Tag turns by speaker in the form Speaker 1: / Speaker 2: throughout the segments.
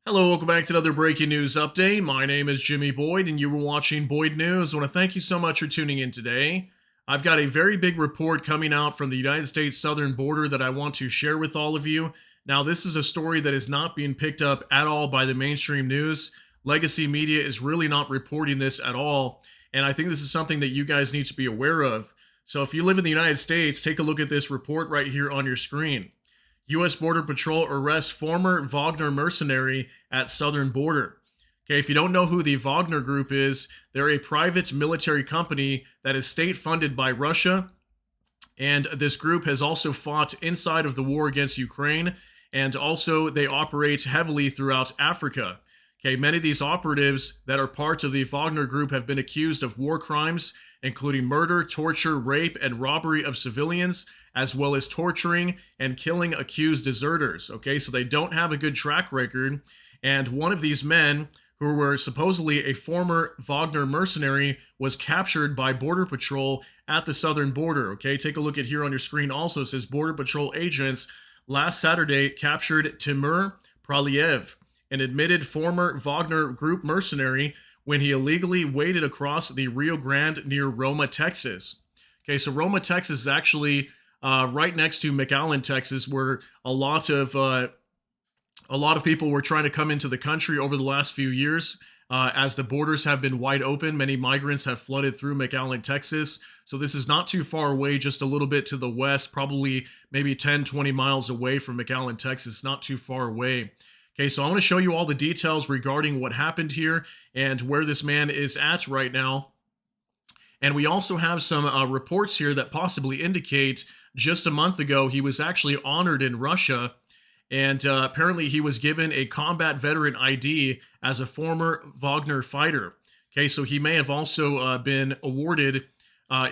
Speaker 1: Hello, welcome back to another breaking news update. My name is Jimmy Boyd, and you were watching Boyd News. I want to thank you so much for tuning in today. I've got a very big report coming out from the United States southern border that I want to share with all of you. Now, this is a story that is not being picked up at all by the mainstream news. Legacy media is really not reporting this at all, and I think this is something that you guys need to be aware of. So, if you live in the United States, take a look at this report right here on your screen. U.S. Border Patrol arrests former Wagner mercenary at southern border. Okay, if you don't know who the Wagner Group is, they're a private military company that is state funded by Russia. And this group has also fought inside of the war against Ukraine. And also, they operate heavily throughout Africa. Okay, many of these operatives that are part of the Wagner Group have been accused of war crimes, including murder, torture, rape, and robbery of civilians, as well as torturing and killing accused deserters. Okay, so they don't have a good track record. And one of these men, who were supposedly a former Wagner mercenary, was captured by Border Patrol at the southern border. Okay, take a look at here on your screen. Also, it says Border Patrol agents last Saturday captured Timur Praliev, an admitted former Wagner Group mercenary, when he illegally waded across the Rio Grande near Roma, Texas. Okay, so Roma, Texas is actually right next to McAllen, Texas, where a lot of people were trying to come into the country over the last few years. As the borders have been wide open, many migrants have flooded through McAllen, Texas. So this is not too far away, just a little bit to the west, probably maybe 10, 20 miles away from McAllen, Texas, not too far away. Okay, so I want to show you all the details regarding what happened here and where this man is at right now. And we also have some reports here that possibly indicate just a month ago he was actually honored in Russia. And apparently he was given a combat veteran ID as a former Wagner fighter. Okay, so he may have also been awarded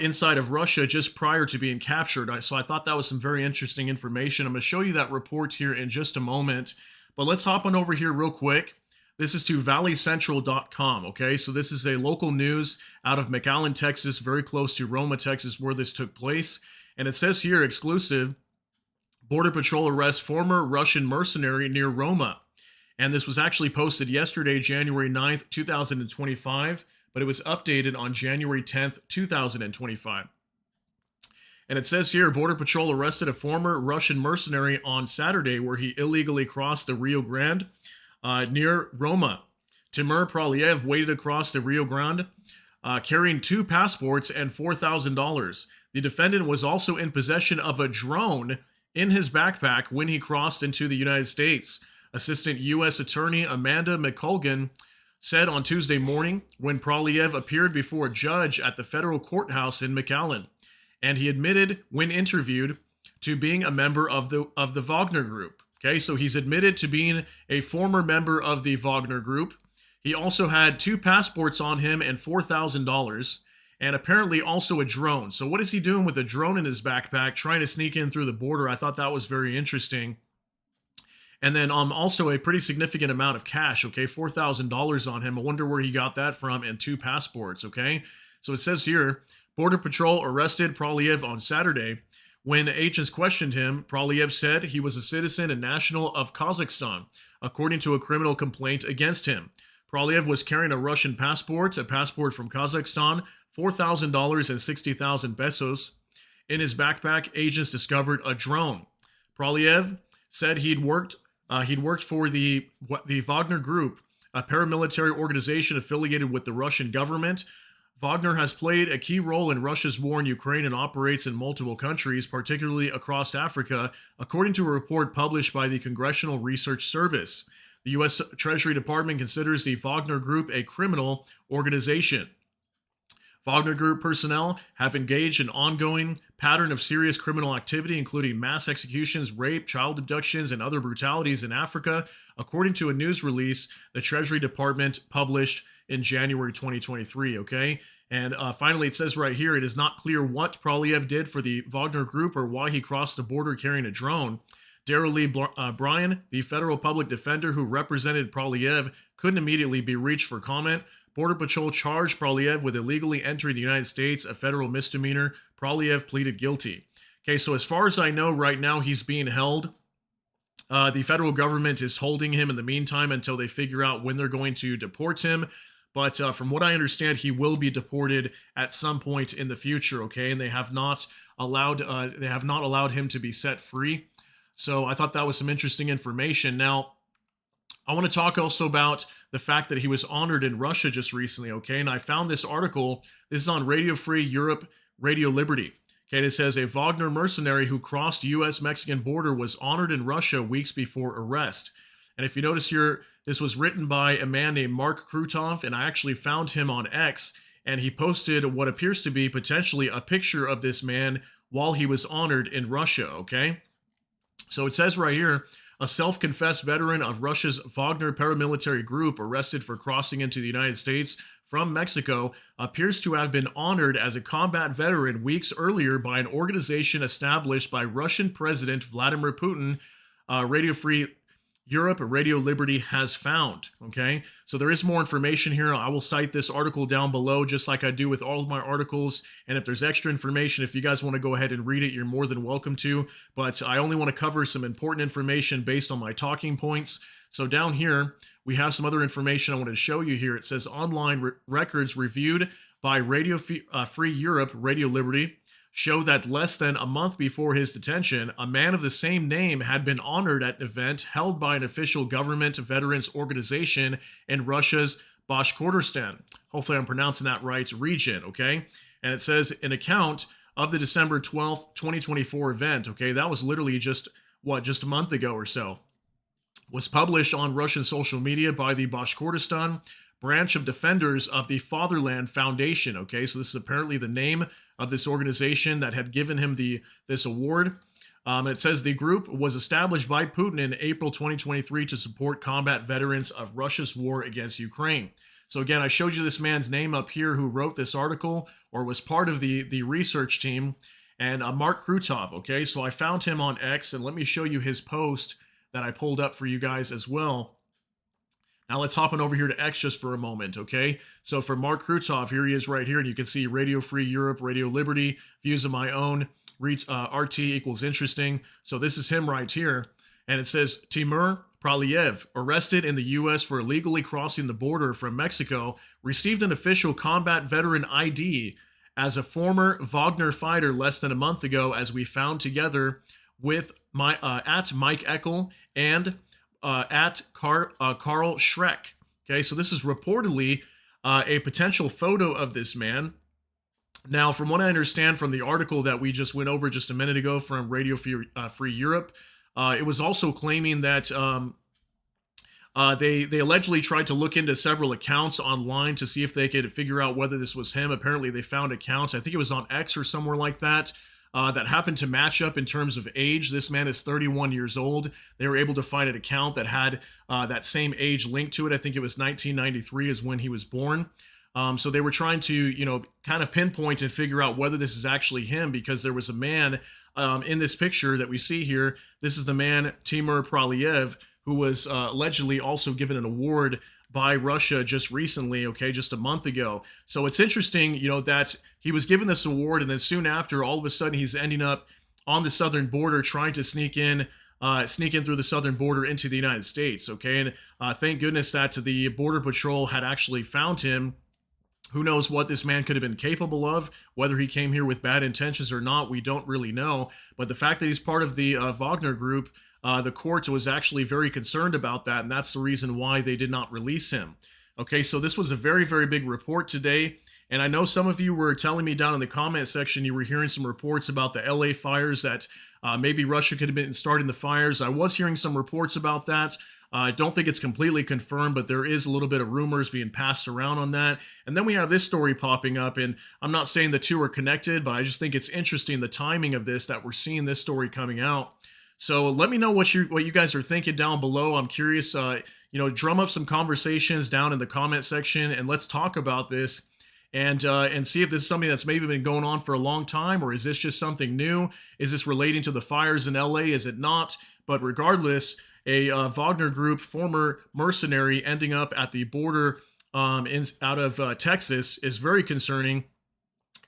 Speaker 1: inside of Russia just prior to being captured. So I thought that was some very interesting information. I'm going to show you that report here in just a moment. But let's hop on over here real quick. This is to valleycentral.com, okay? So this is a local news out of McAllen, Texas, very close to Roma, Texas, where this took place. And it says here, exclusive, Border Patrol arrests former Russian mercenary near Roma. And this was actually posted yesterday, January 9th, 2025, but it was updated on January 10th, 2025. And it says here, Border Patrol arrested a former Russian mercenary on Saturday where he illegally crossed the Rio Grande near Roma. Timur Praliev waded across the Rio Grande carrying 2 passports and $4,000. The defendant was also in possession of a drone in his backpack when he crossed into the United States. Assistant U.S. Attorney Amanda McColgan said on Tuesday morning when Praliev appeared before a judge at the federal courthouse in McAllen. And he admitted when interviewed to being a member of the Wagner Group. Okay, so he's admitted to being a former member of the Wagner Group. He also had 2 passports on him and $4,000, and apparently also a drone. So what is he doing with a drone in his backpack, trying to sneak in through the border? I thought that was very interesting. And then also a pretty significant amount of cash, okay, $4,000 on him. I wonder where he got that from, and 2 passports, okay? So it says here, Border Patrol arrested Praliev on Saturday. When agents questioned him, Praliev said he was a citizen and national of Kazakhstan, according to a criminal complaint against him. Praliev was carrying a Russian passport, a passport from Kazakhstan, $4,000 and 60,000 pesos. In his backpack, agents discovered a drone. Praliev said he'd worked for the Wagner Group, a paramilitary organization affiliated with the Russian government. Wagner has played a key role in Russia's war in Ukraine and operates in multiple countries, particularly across Africa, according to a report published by the Congressional Research Service. The U.S. Treasury Department considers the Wagner Group a criminal organization. Wagner Group personnel have engaged in an ongoing pattern of serious criminal activity, including mass executions, rape, child abductions, and other brutalities in Africa, according to a news release the Treasury Department published in January 2023, okay? And finally, it says right here, it is not clear what Praliev did for the Wagner Group or why he crossed the border carrying a drone. Daryl Lee Bryan, the federal public defender who represented Praliev, couldn't immediately be reached for comment. Border Patrol charged Praliev with illegally entering the United States, a federal misdemeanor. Praliev pleaded guilty. Okay, so as far as I know, right now he's being held The federal government is holding him in the meantime until they figure out when they're going to deport him. But from what I understand, he will be deported at some point in the future. Okay, and they have not allowed him to be set free. So I thought that was some interesting information. Now I want to talk also about the fact that he was honored in Russia just recently. Okay, and I found this article. This is on Radio Free Europe, Radio Liberty. Okay, and it says a Wagner mercenary who crossed U.S.-Mexican border was honored in Russia weeks before arrest. And if you notice here, this was written by a man named Mark Krutov, and I actually found him on X, and he posted what appears to be potentially a picture of this man while he was honored in Russia. Okay, so it says right here, a self-confessed veteran of Russia's Wagner paramilitary group arrested for crossing into the United States from Mexico appears to have been honored as a combat veteran weeks earlier by an organization established by Russian President Vladimir Putin. Radio Free Europe, Radio Liberty has found. Okay, so there is more information here. I will cite this article down below, just like I do with all of my articles. And if there's extra information, if you guys want to go ahead and read it, you're more than welcome to. But I only want to cover some important information based on my talking points. So down here, we have some other information I want to show you here. It says online records reviewed by Radio Free Europe, Radio Liberty, show that less than a month before his detention, a man of the same name had been honored at an event held by an official government veterans organization in Russia's Bashkortostan. Hopefully I'm pronouncing that right, region, okay? And it says an account of the December 12th, 2024 event, okay? That was literally just a month ago or so. Was published on Russian social media by the Bashkortostan branch of Defenders of the Fatherland Foundation. Okay, so this is apparently the name of this organization that had given him this award. And it says the group was established by Putin in April 2023 to support combat veterans of Russia's war against Ukraine. So again, I showed you this man's name up here who wrote this article or was part of the research team, and Mark Krutov. Okay, so I found him on X, and let me show you his post that I pulled up for you guys as well. Now let's hop on over here to X just for a moment, okay? So for Mark Krutov, here he is right here, and you can see Radio Free Europe, Radio Liberty, views of my own, RT equals interesting. So this is him right here, and it says, Timur Praliev, arrested in the U.S. for illegally crossing the border from Mexico, received an official combat veteran ID as a former Wagner fighter less than a month ago, as we found together with at Mike Eckel and at Carl Schreck. Okay, so this is reportedly a potential photo of this man. Now, from what I understand from the article that we just went over just a minute ago from Radio Free Europe, it was also claiming that they allegedly tried to look into several accounts online to see if they could figure out whether this was him. Apparently, they found accounts, I think it was on X or somewhere like that, that happened to match up in terms of age. This man is 31 years old. They were able to find an account that had that same age linked to it. I think it was 1993 is when he was born. So they were trying to, kind of pinpoint and figure out whether this is actually him, because there was a man in this picture that we see here. This is the man, Timur Praliev, who was allegedly also given an award by Russia just recently, okay, just a month ago. So it's interesting, that he was given this award, and then soon after, all of a sudden, he's ending up on the southern border trying to sneak in through the southern border into the United States, okay? And thank goodness that the Border Patrol had actually found him. Who knows what this man could have been capable of, whether he came here with bad intentions or not, we don't really know. But the fact that he's part of the Wagner group, the court was actually very concerned about that, and that's the reason why they did not release him. Okay, so this was a very, very big report today, and I know some of you were telling me down in the comment section you were hearing some reports about the LA fires, that maybe Russia could have been starting the fires. I was hearing some reports about that. I don't think it's completely confirmed, but there is a little bit of rumors being passed around on that. And then we have this story popping up, and I'm not saying the two are connected, but I just think it's interesting, the timing of this, that we're seeing this story coming out. So let me know what you guys are thinking down below. I'm curious, drum up some conversations down in the comment section, and let's talk about this and see if this is something that's maybe been going on for a long time, or is this just something new? Is this relating to the fires in LA? Is it not? But regardless, a Wagner Group former mercenary ending up at the border out of Texas is very concerning.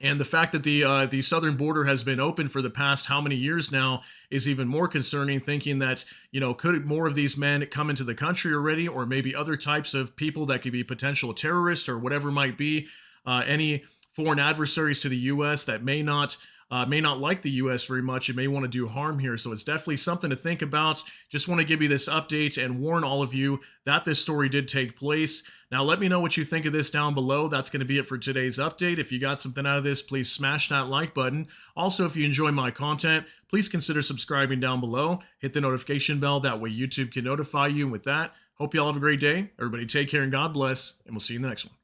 Speaker 1: And the fact that the southern border has been open for the past how many years now is even more concerning. Thinking that, could more of these men come into the country already, or maybe other types of people that could be potential terrorists or whatever might be, any foreign adversaries to the U.S. that may not like the U.S. very much and may want to do harm here. So it's definitely something to think about. Just want to give you this update and warn all of you that this story did take place. Now, let me know what you think of this down below. That's going to be it for today's update. If you got something out of this, please smash that like button. Also, if you enjoy my content, please consider subscribing down below. Hit the notification bell. That way YouTube can notify you. And with that, hope you all have a great day. Everybody take care and God bless. And we'll see you in the next one.